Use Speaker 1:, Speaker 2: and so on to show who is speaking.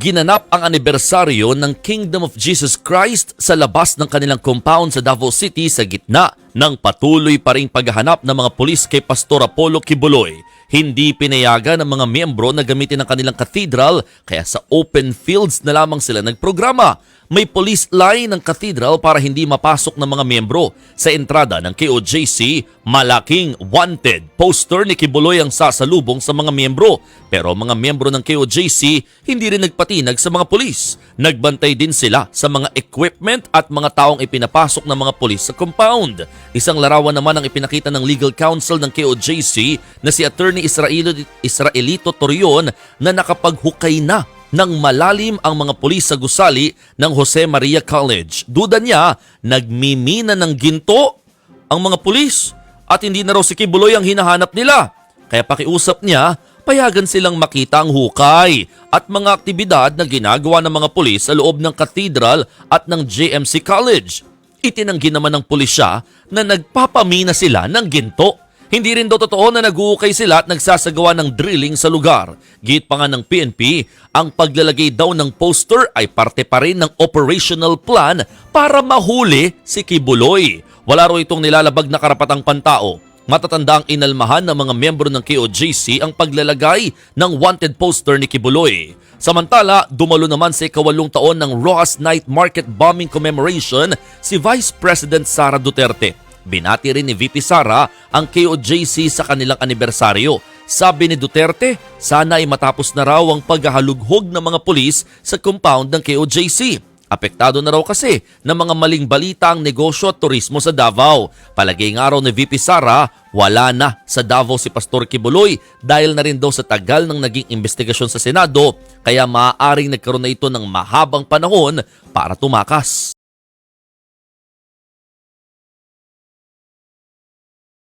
Speaker 1: Ginanap ang anibersaryo ng Kingdom of Jesus Christ sa labas ng kanilang compound sa Davao City sa gitna ng patuloy pa ring paghahanap ng mga pulis kay Pastor Apollo Kibuloy. Hindi pinayagan ng mga miyembro na gamitin ang kanilang cathedral kaya sa open fields na lamang sila nagprograma. May police line ng cathedral para hindi mapasok ng mga miyembro. Sa entrada ng KOJC, malaking wanted poster ni Kibuloy ang sasalubong sa mga miyembro. Pero mga miyembro ng KOJC hindi rin nagpatinag sa mga pulis. Nagbantay din sila sa mga equipment at mga taong ipinapasok ng mga pulis sa compound. Isang larawan naman ang ipinakita ng legal counsel ng KOJC na si Attorney Israelito Torion na nakapaghukay na ng malalim ang mga pulis sa gusali ng Jose Maria College. Duda niya, nagmimina ng ginto ang mga pulis at hindi na raw si Kibuloy ang hinahanap nila. Kaya pakiusap niya, payagan silang makita ang hukay at mga aktibidad na ginagawa ng mga pulis sa loob ng cathedral at ng JMC College. Itinanggi naman ng pulisya na nagpapamina sila ng ginto. Hindi rin daw totoo na nag-uukay sila at nagsasagawa ng drilling sa lugar. Git pa nga ng PNP, ang paglalagay daw ng poster ay parte pa rin ng operational plan para mahuli si Kibuloy. Wala raw itong nilalabag na karapatang pantao. Matatanda ang inalmahan ng mga miyembro ng KOJC ang paglalagay ng wanted poster ni Kibuloy. Samantala, dumalo naman sa ika-8 taon ng Rojas Night Market Bombing Commemoration si Vice President Sara Duterte. Binati rin ni VP Sara ang KOJC sa kanilang anibersaryo. Sabi ni Duterte, sana ay matapos na raw ang paghahalughog ng mga pulis sa compound ng KOJC. Apektado na raw kasi ng mga maling balita ang negosyo at turismo sa Davao. Palagay nga raw ni VP Sara, wala na sa Davao si Pastor Kibuloy dahil na rin daw sa tagal ng naging investigasyon sa Senado kaya maaaring nagkaroon na ito ng mahabang panahon para tumakas.